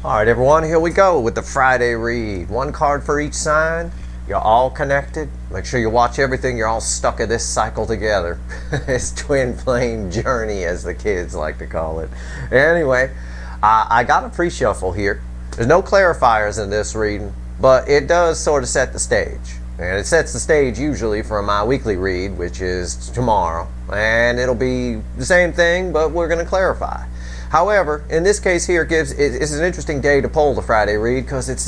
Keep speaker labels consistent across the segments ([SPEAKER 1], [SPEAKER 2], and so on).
[SPEAKER 1] Alright everyone, here we go with the Friday read. One card for each sign. You're all connected. Make sure you watch everything. You're all stuck in this cycle together. This twin flame journey, as the kids like to call it. Anyway, I got a pre-shuffle here. There's no clarifiers in this reading, but it does sort of set the stage. And it sets the stage usually for my weekly read, which is tomorrow. And it'll be the same thing, but we're going to clarify. However, in this case here, it's an interesting day to pull the Friday read because it's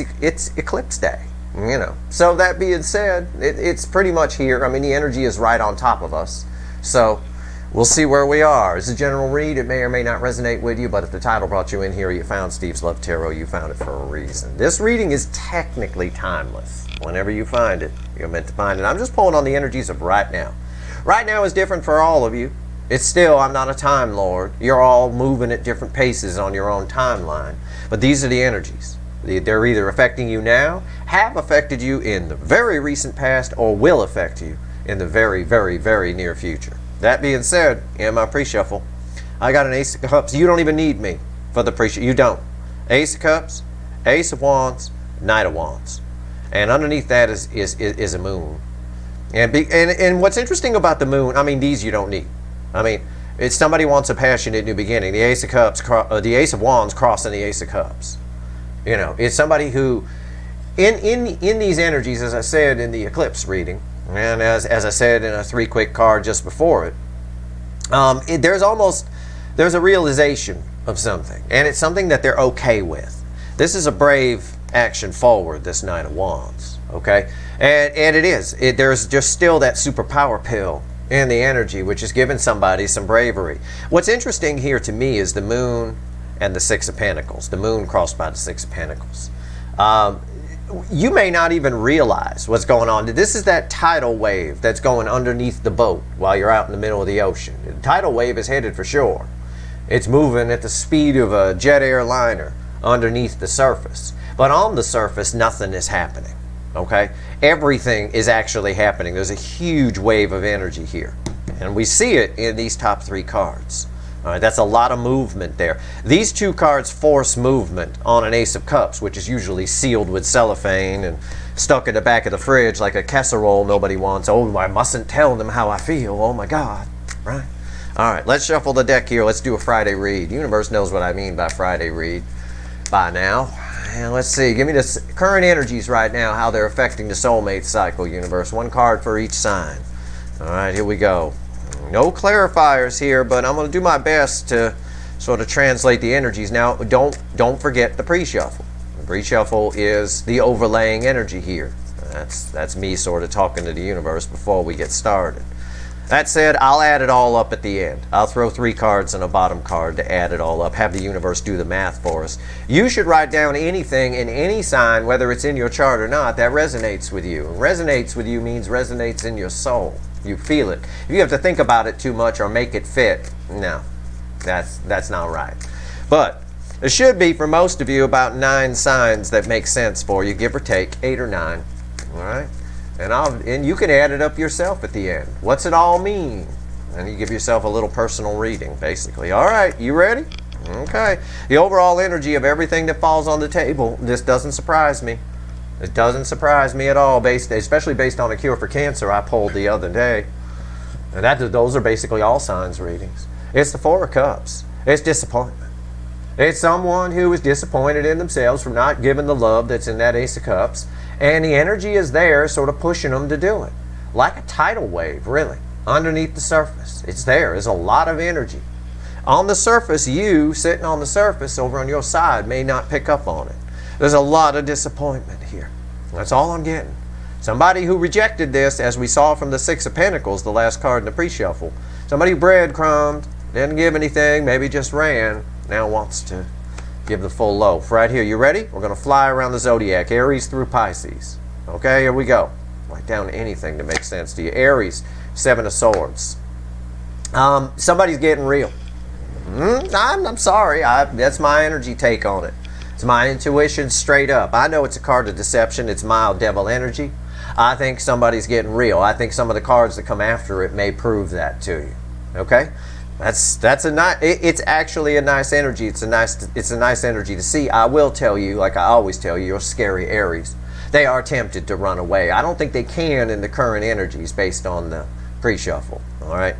[SPEAKER 1] eclipse day, you know. So that being said, it's pretty much here. I mean, the energy is right on top of us. So we'll see where we are. It's a general read. It may or may not resonate with you, but if the title brought you in here, you found Steve's Love Tarot, you found it for a reason. This reading is technically timeless. Whenever you find it, you're meant to find it. I'm just pulling on the energies of right now. Right now is different for all of you. It's still, I'm not a time lord. You're all moving at different paces on your own timeline. But these are the energies. They're either affecting you now, have affected you in the very recent past, or will affect you in the very, very, very near future. That being said, in my pre-shuffle, I got an Ace of Cups. You don't even need me for the pre-shuffle. You don't. Ace of Cups, Ace of Wands, Knight of Wands. And underneath that is a moon. And what's interesting about the moon, I mean, these you don't need. I mean, it's somebody wants a passionate new beginning. The Ace of Cups, the Ace of Wands crossing the Ace of Cups. You know, it's somebody who, in these energies, as I said in the eclipse reading, and as I said in a 3 quick card just before it, there's a realization of something, and it's something that they're okay with. This is a brave action forward, this Knight of Wands, okay? And it is. There's just still that superpower pill in the energy, which is giving somebody some bravery. What's interesting here to me is the moon and the Six of Pentacles. The moon crossed by the Six of Pentacles. You may not even realize what's going on. This is that tidal wave that's going underneath the boat while you're out in the middle of the ocean. The tidal wave is headed for shore. It's moving at the speed of a jet airliner underneath the surface. But on the surface, nothing is happening. Okay, everything is actually happening. There's a huge wave of energy here, and we see it in these top 3 cards. All right, that's a lot of movement there. These 2 cards force movement on an Ace of Cups, which is usually sealed with cellophane and stuck in the back of the fridge like a casserole nobody wants. Oh, I mustn't tell them how I feel. Oh my God, right? All right, let's shuffle the deck here. Let's do a Friday read. The universe knows what I mean by Friday read by now. And let's see, give me the current energies right now, how they're affecting the soulmate cycle, universe. 1 card for each sign. All right, here we go. No clarifiers here, but I'm going to do my best to sort of translate the energies. Now, don't forget the pre-shuffle. The pre-shuffle is the overlaying energy here. That's me sort of talking to the universe before we get started. That said, I'll add it all up at the end. I'll throw 3 cards and a bottom card to add it all up, have the universe do the math for us. You should write down anything in any sign, whether it's in your chart or not, that resonates with you. Resonates with you means resonates in your soul. You feel it. If you have to think about it too much or make it fit, no, that's not right. But there should be, for most of you, about 9 signs that make sense for you, give or take, 8 or 9. All right? And you can add it up yourself at the end. What's it all mean? And you give yourself a little personal reading, basically. All right, you ready? Okay. The overall energy of everything that falls on the table, this doesn't surprise me. It doesn't surprise me at all, especially based on a cure for cancer I pulled the other day. And those are basically all signs readings. It's the 4 of Cups. It's disappointment. It's someone who is disappointed in themselves for not giving the love that's in that Ace of Cups. And the energy is there sort of pushing them to do it. Like a tidal wave, really, underneath the surface. It's there. There's a lot of energy. On the surface, you, sitting on the surface over on your side, may not pick up on it. There's a lot of disappointment here. That's all I'm getting. Somebody who rejected this, as we saw from the 6 of Pentacles, the last card in the pre-shuffle. Somebody who breadcrumbed, didn't give anything, maybe just ran, now wants to give the full loaf. Right here, you ready? We're going to fly around the Zodiac, Aries through Pisces. Okay, here we go. Write down anything to make sense to you. Aries, 7 of Swords. Somebody's getting real. I'm sorry. That's my energy take on it. It's my intuition straight up. I know it's a card of deception. It's mild devil energy. I think somebody's getting real. I think some of the cards that come after it may prove that to you. Okay? That's a nice. It's actually a nice energy. It's a nice energy to see. I will tell you, like I always tell you, you're scary Aries. They are tempted to run away. I don't think they can in the current energies based on the pre-shuffle. All right.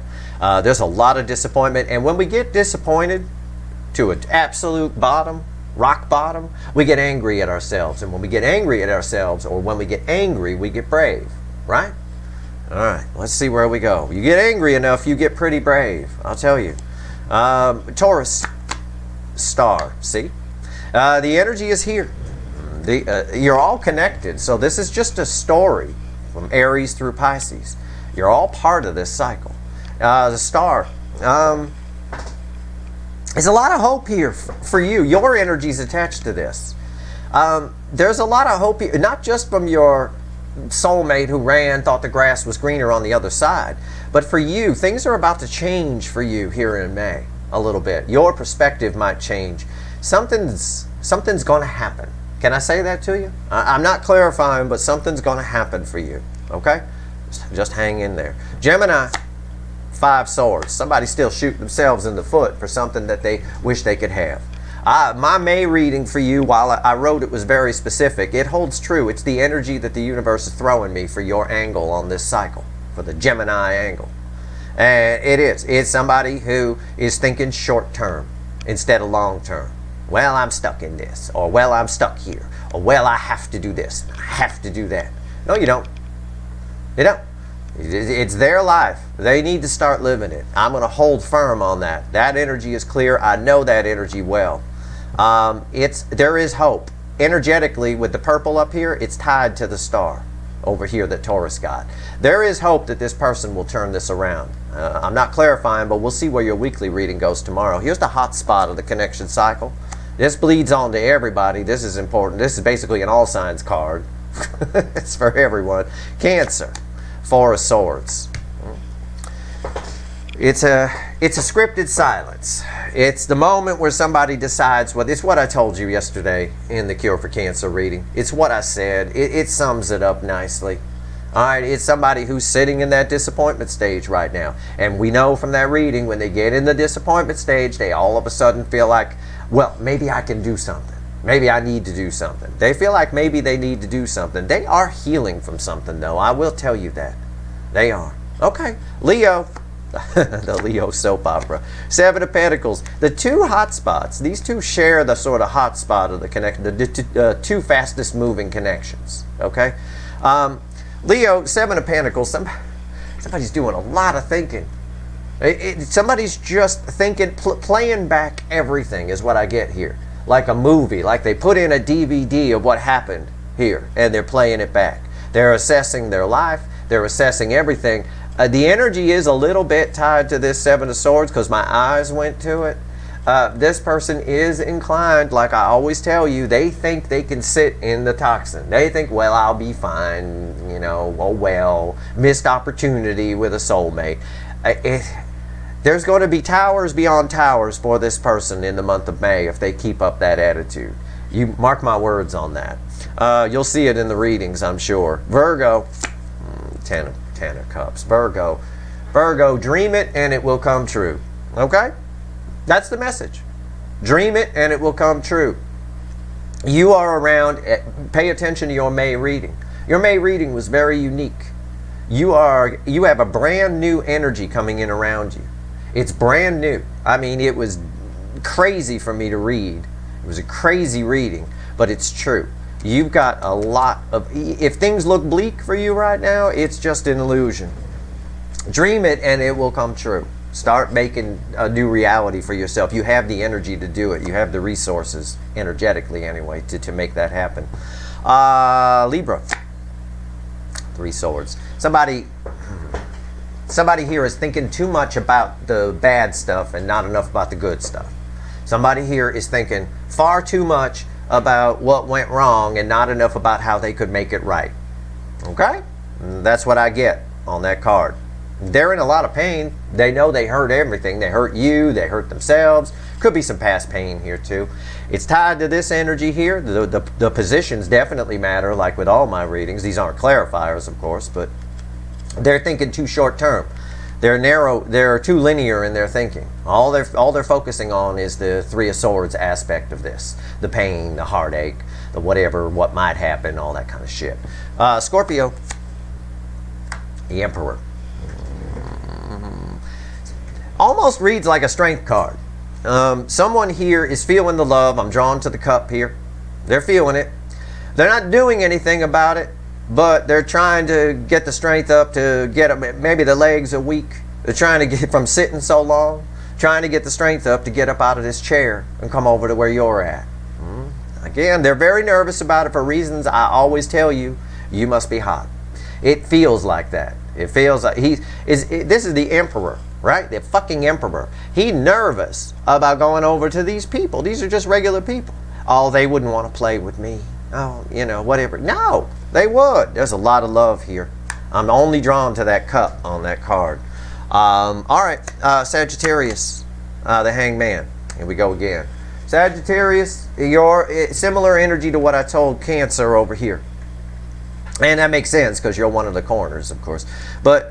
[SPEAKER 1] There's a lot of disappointment, and when we get disappointed to an absolute bottom, rock bottom, we get angry at ourselves. And when we get angry at ourselves, or when we get angry, we get brave. Right? All right, let's see where we go. You get angry enough, you get pretty brave. I'll tell you. Taurus, star. See? The energy is here. You're all connected. So this is just a story from Aries through Pisces. You're all part of this cycle. The star. There's a lot of hope here for you. Your energy is attached to this. There's a lot of hope here, not just from your soulmate who thought the grass was greener on the other side, but for you, things are about to change for you here in May a little bit. Your perspective might change. Something's going to happen. Can I say that to you? I'm not clarifying, but something's going to happen for you. Okay, just hang in there. Gemini, 5 swords. Somebody's still shooting themselves in the foot for something that they wish they could have. My May reading for you, while I wrote it was very specific, it holds true. It's the energy that the universe is throwing me for your angle on this cycle, for the Gemini angle. And it is. It's somebody who is thinking short term instead of long term. Well, I'm stuck in this, or well, I'm stuck here, or well, I have to do this, I have to do that. No, you don't. You don't. It's their life. They need to start living it. I'm going to hold firm on that. That energy is clear. I know that energy well. There is hope. Energetically, with the purple up here, it's tied to the star over here that Taurus got. There is hope that this person will turn this around. I'm not clarifying, but we'll see where your weekly reading goes tomorrow. Here's the hot spot of the connection cycle. This bleeds on to everybody. This is important. This is basically an all signs card. It's for everyone. Cancer, 4 of Swords. It's a scripted silence. It's the moment where somebody decides, well, it's what I told you yesterday in the Cure for Cancer reading. It's what I said. It sums it up nicely. All right, it's somebody who's sitting in that disappointment stage right now. And we know from that reading, when they get in the disappointment stage, they all of a sudden feel like, well, maybe I can do something. Maybe I need to do something. They feel like maybe they need to do something. They are healing from something, though. I will tell you that. They are. Okay, Leo. The Leo soap opera. 7 of Pentacles. The 2 hot spots. These two share the sort of hot spot of the connection. The 2 fastest moving connections. Okay? Leo, 7 of Pentacles. Somebody's doing a lot of thinking. Somebody's just thinking, playing back everything is what I get here. Like a movie. Like they put in a DVD of what happened here. And they're playing it back. They're assessing their life. They're assessing everything. The energy is a little bit tied to this 7 of Swords because my eyes went to it. This person is inclined, like I always tell you, they think they can sit in the toxin. They think, well, I'll be fine, you know, oh well, missed opportunity with a soulmate. There's going to be towers beyond towers for this person in the month of May if they keep up that attitude. You mark my words on that. You'll see it in the readings, I'm sure. Virgo, 10 of Cups. Virgo, dream it and it will come true. Okay? That's the message. Dream it and it will come true. You are around. Pay attention to your May reading. Your May reading was very unique. You have a brand new energy coming in around you. It's brand new. I mean, it was crazy for me to read. It was a crazy reading, but it's true. You've got a lot of, if things look bleak for you right now, it's just an illusion. Dream it and it will come true. Start making a new reality for yourself. You have the energy to do it. You have the resources, energetically anyway, to make that happen. Libra, 3 swords. Somebody here is thinking too much about the bad stuff and not enough about the good stuff. Somebody here is thinking far too much about what went wrong and not enough about how they could make it right. Okay? That's what I get on that card. They're in a lot of pain. They know they hurt everything. They hurt you. They hurt themselves. Could be some past pain here too. It's tied to this energy here. The positions definitely matter, like with all my readings. These aren't clarifiers, of course, but they're thinking too short term. They're narrow. They're too linear in their thinking. All they're focusing on is the Three of Swords aspect of this: the pain, the heartache, the whatever, what might happen, all that kind of shit. Scorpio, the Emperor, almost reads like a strength card. Someone here is feeling the love. I'm drawn to the Cup here. They're feeling it. They're not doing anything about it, but they're trying to get the strength up to get them. Maybe the legs are weak. They're trying to get from sitting so long, trying to get the strength up to get up out of this chair and come over to where you're at. Again, they're very nervous about it for reasons I always tell you. You must be hot. It feels like that. It feels like this is the Emperor, right? The fucking Emperor. He's nervous about going over to these people. These are just regular people. Oh, they wouldn't want to play with me. Oh, you know, whatever. No, they would. There's a lot of love here. I'm only drawn to that Cup on that card. All right, Sagittarius, the Hangman. Here we go again. Sagittarius, you're similar energy to what I told Cancer over here. And that makes sense because you're one of the corners, of course. But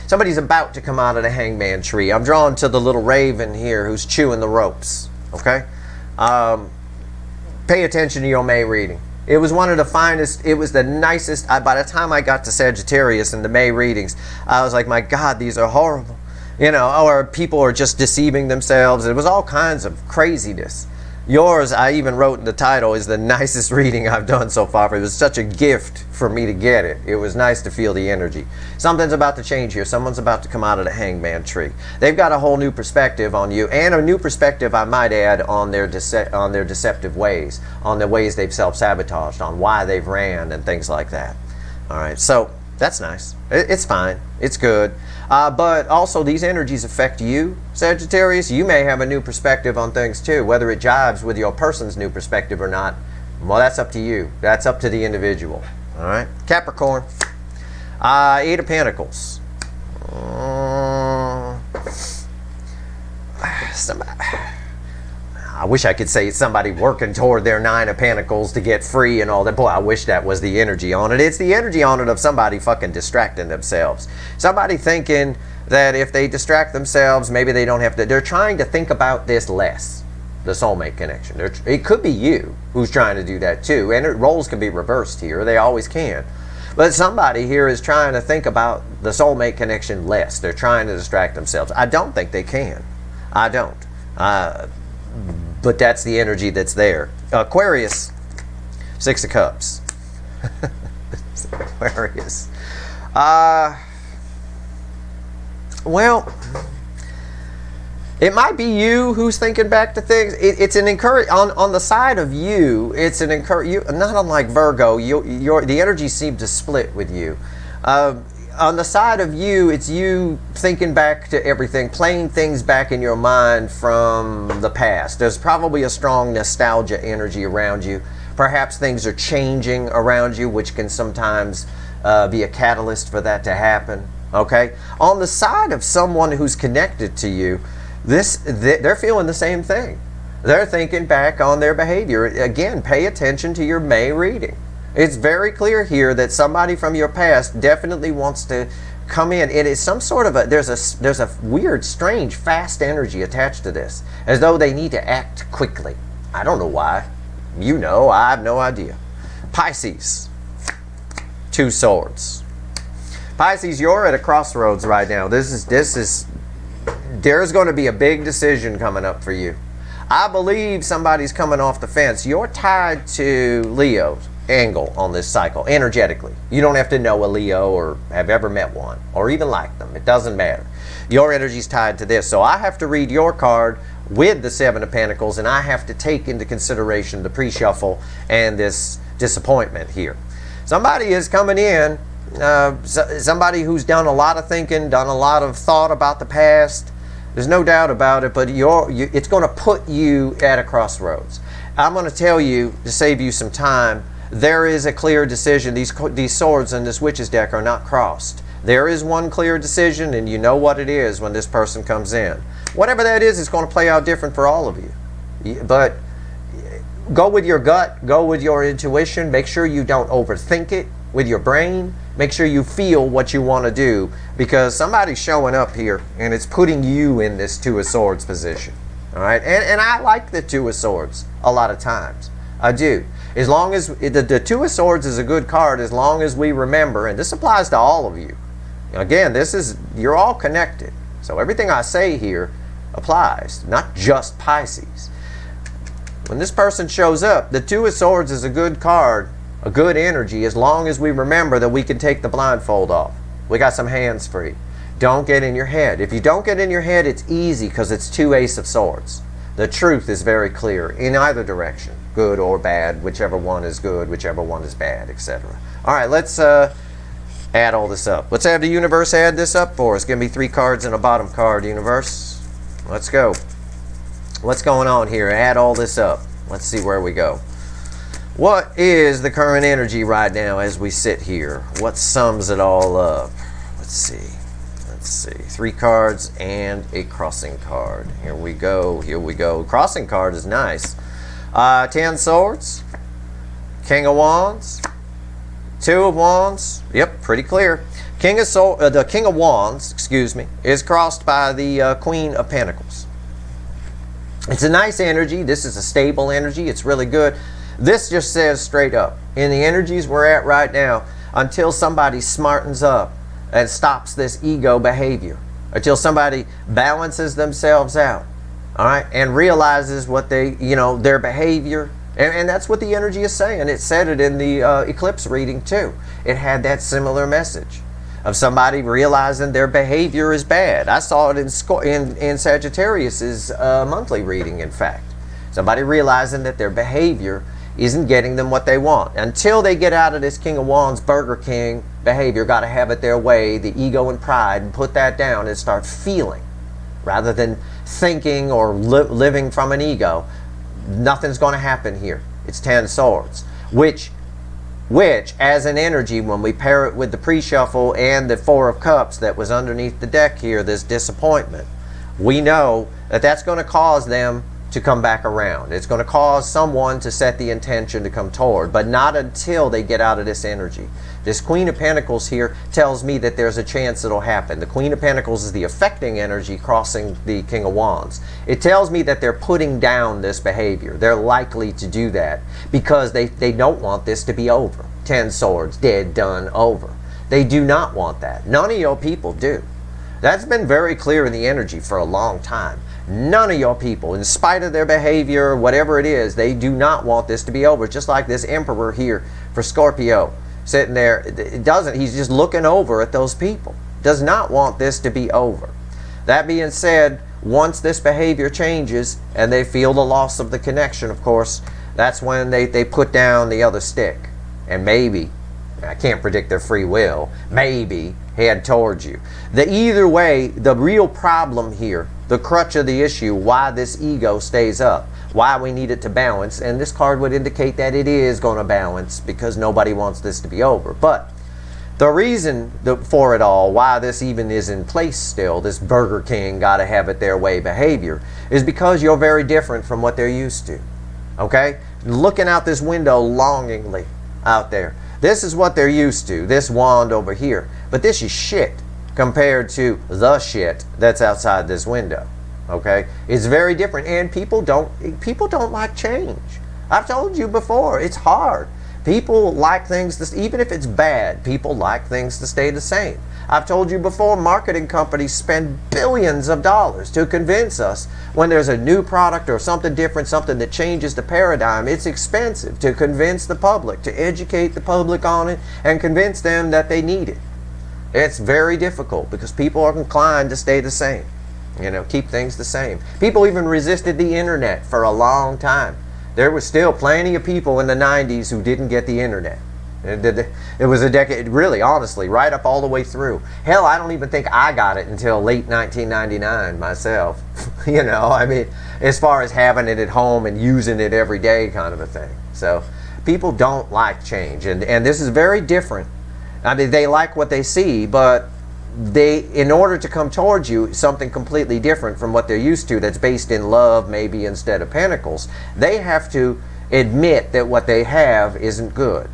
[SPEAKER 1] somebody's about to come out of the Hangman tree. I'm drawn to the little raven here who's chewing the ropes. Okay? Pay attention to your May reading. It was one of the finest, it was the nicest. By the time I got to Sagittarius and the May readings, I was like, my God, these are horrible. You know, or people are just deceiving themselves. It was all kinds of craziness. Yours, I even wrote in the title, is the nicest reading I've done so far. It was such a gift for me to get it. It was nice to feel the energy. Something's about to change here. Someone's about to come out of the Hangman tree. They've got a whole new perspective on you, and a new perspective, I might add, on their deceptive ways, on the ways they've self-sabotaged, on why they've ran and things like that. All right, so that's nice. It's fine. It's good. But also these energies affect you, Sagittarius. You may have a new perspective on things too. Whether it jives with your person's new perspective or not, well, that's up to you. That's up to the individual. All right, Capricorn, Eight of Pentacles. I wish I could say it's somebody working toward their Nine of Pentacles to get free and all that. Boy, I wish that was the energy on it. It's the energy on it of somebody fucking distracting themselves. Somebody thinking that if they distract themselves, maybe they don't have to. They're trying to think about this less. The soulmate connection. It could be you who's trying to do that too. And roles can be reversed here. They always can. But somebody here is trying to think about the soulmate connection less. They're trying to distract themselves. I don't think they can. I don't. But that's the energy that's there. Aquarius, Six of Cups. Aquarius. Well, it might be you who's thinking back to things. It's an encourage on the side of you. It's an encourage. Not unlike Virgo, the energies seem to split with you. On the side of you, it's you thinking back to everything, playing things back in your mind from the past. There's probably a strong nostalgia energy around you. Perhaps things are changing around you, which can sometimes be a catalyst for that to happen. Okay? On the side of someone who's connected to you, they're feeling the same thing. They're thinking back on their behavior. Again, pay attention to your May reading. It's very clear here that somebody from your past definitely wants to come in. It is some sort of there's a weird, strange, fast energy attached to this, as though they need to act quickly. I don't know why. You know, I have no idea. Pisces, Two Swords. Pisces, you're at a crossroads right now. There's going to be a big decision coming up for you. I believe somebody's coming off the fence. You're tied to Leo's angle on this cycle energetically. You don't have to know a Leo or have ever met one or even like them. It doesn't matter. Your energy's tied to this. So I have to read your card with the Seven of Pentacles, and I have to take into consideration the pre-shuffle and this disappointment here. Somebody is coming in, somebody who's done a lot of thinking, done a lot of thought about the past. There's no doubt about it, but it's going to put you at a crossroads. I'm going to tell you, to save you some time, there is a clear decision. These swords in this witch's deck are not crossed. There is one clear decision, and you know what it is when this person comes in. Whatever that is, it's going to play out different for all of you. But go with your gut, go with your intuition. Make sure you don't overthink it. with your brain. Make sure you feel what you want to do, because somebody's showing up here and it's putting you in this Two of Swords position. All right, and I like the Two of Swords a lot of times. I do. As long as the Two of Swords is a good card, as long as we remember, and this applies to all of you. Again, you're all connected. So everything I say here applies, not just Pisces. When this person shows up, the Two of Swords is a good card, a good energy, as long as we remember that we can take the blindfold off. We got some hands free. Don't get in your head. If you don't get in your head, it's easy, because it's two Ace of Swords. The truth is very clear in either direction, good or bad, whichever one is good, whichever one is bad, etc. All right, let's add all this up. Let's have the universe add this up for us. Give me 3 cards and a bottom card, universe. Let's go. What's going on here? Add all this up. Let's see where we go. What is the current energy right now as we sit here? What sums it all up? Let's see. 3 cards and a crossing card. Here we go. Here we go. Crossing card is nice. 10 swords. King of Wands. 2 of Wands. Yep, pretty clear. The King of Wands, excuse me, is crossed by the Queen of Pentacles. It's a nice energy. This is a stable energy. It's really good. This just says straight up, in the energies we're at right now, until somebody smartens up and stops this ego behavior, until somebody balances themselves out, all right, and realizes what their behavior, and that's what the energy is saying. It said it in the eclipse reading too. It had that similar message of somebody realizing their behavior is bad. I saw it in Sagittarius's monthly reading, in fact. Somebody realizing that their behavior isn't getting them what they want. Until they get out of this King of Wands, Burger King behavior, got to have it their way, the ego and pride, and put that down and start feeling rather than thinking or living from an ego. Nothing's going to happen here. It's 10 swords, which as an energy, when we pair it with the pre-shuffle and the 4 of cups that was underneath the deck here, this disappointment, we know that that's going to cause them to come back around. It's going to cause someone to set the intention to come toward, but not until they get out of this energy. This Queen of Pentacles here tells me that there's a chance it'll happen. The Queen of Pentacles is the affecting energy crossing the King of Wands. It tells me that they're putting down this behavior. They're likely to do that because they don't want this to be over. 10 swords, dead, done, over. They do not want that. None of your people do. That's been very clear in the energy for a long time. None of your people, in spite of their behavior, whatever it is, they do not want this to be over. Just like this Emperor here for Scorpio, sitting there, he's just looking over at those people. Does not want this to be over. That being said, once this behavior changes and they feel the loss of the connection, of course, that's when they put down the other stick. And maybe, I can't predict their free will, maybe head towards you. Either way, the real problem here, the crutch of the issue, why this ego stays up, why we need it to balance, and this card would indicate that it is going to balance because nobody wants this to be over. But the reason for it all, why this even is in place still, this Burger King gotta have it their way behavior, is because you're very different from what they're used to. Okay? Looking out this window longingly out there. This is what they're used to, this wand over here. But this is shit compared to the shit that's outside this window. Okay? It's very different, and people don't like change. I've told you before, it's hard. People like things even if it's bad, people like things to stay the same. I've told you before, marketing companies spend billions of dollars to convince us when there's a new product or something different, something that changes the paradigm. It's expensive to convince the public, to educate the public on it and convince them that they need it. It's very difficult because people are inclined to stay the same. Keep things the same. People even resisted the internet for a long time. There was still plenty of people in the 90s who didn't get the internet. It was a decade, really, honestly, right up all the way through. Hell, I don't even think I got it until late 1999 myself. As far as having it at home and using it every day kind of a thing. So people don't like change, and this is very different. They like what they see, but in order to come towards you, something completely different from what they're used to, that's based in love maybe instead of pentacles, they have to admit that what they have isn't good.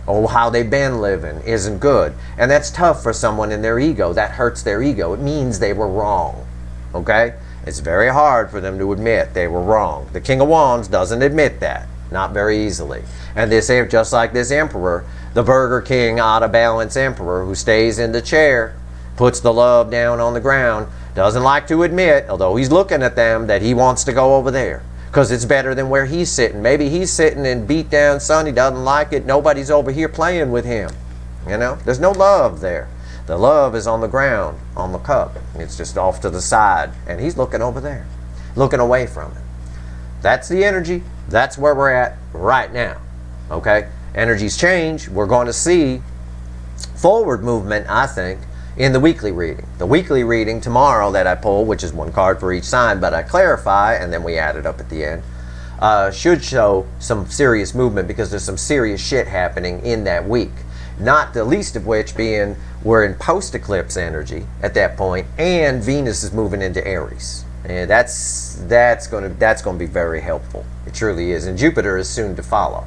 [SPEAKER 1] or how they've been living isn't good. And that's tough for someone in their ego. That hurts their ego. It means they were wrong. Okay? It's very hard for them to admit they were wrong. The King of Wands doesn't admit that. Not very easily. And this, just like this emperor, the Burger King out of balance emperor who stays in the chair, puts the love down on the ground, doesn't like to admit, although he's looking at them, that he wants to go over there because it's better than where he's sitting. Maybe he's sitting in beat down sun, he doesn't like it, nobody's over here playing with him. You know, there's no love there. The love is on the ground, on the cup. It's just off to the side, and he's looking over there, looking away from it. That's the energy. That's where we're at right now. Okay? Energies change. We're going to see forward movement, I think, in the weekly reading. The weekly reading tomorrow that I pull, which is one card for each sign, but I clarify, and then we add it up at the end, should show some serious movement because there's some serious shit happening in that week. Not the least of which being we're in post-eclipse energy at that point, and Venus is moving into Aries. And that's going to be very helpful. It truly is. And Jupiter is soon to follow.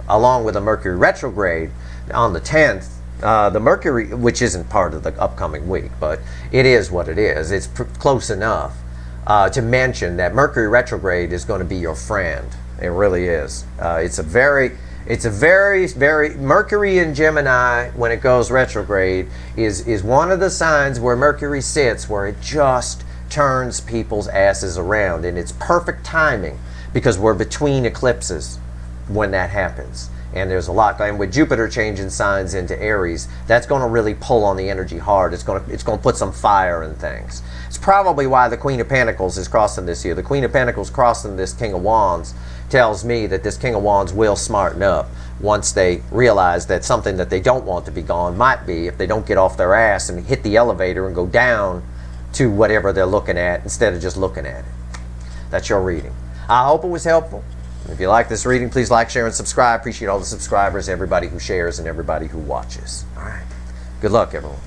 [SPEAKER 1] Along with a Mercury retrograde on the 10th, the Mercury, which isn't part of the upcoming week, but it is what it is. It's close enough to mention that Mercury retrograde is going to be your friend. It really is. It's a very, very Mercury in Gemini when it goes retrograde is one of the signs where Mercury sits where it just turns people's asses around, and it's perfect timing because we're between eclipses when that happens. And there's a lot, and with Jupiter changing signs into Aries, that's going to really pull on the energy hard. It's going to put some fire in things. It's probably why the Queen of Pentacles is crossing this year. The Queen of Pentacles crossing this King of Wands tells me that this King of Wands will smarten up once they realize that something that they don't want to be gone might be if they don't get off their ass and hit the elevator and go down to whatever they're looking at instead of just looking at it. That's your reading. I hope it was helpful. If you like this reading, please like, share, and subscribe. Appreciate all the subscribers, everybody who shares, and everybody who watches. All right. Good luck, everyone.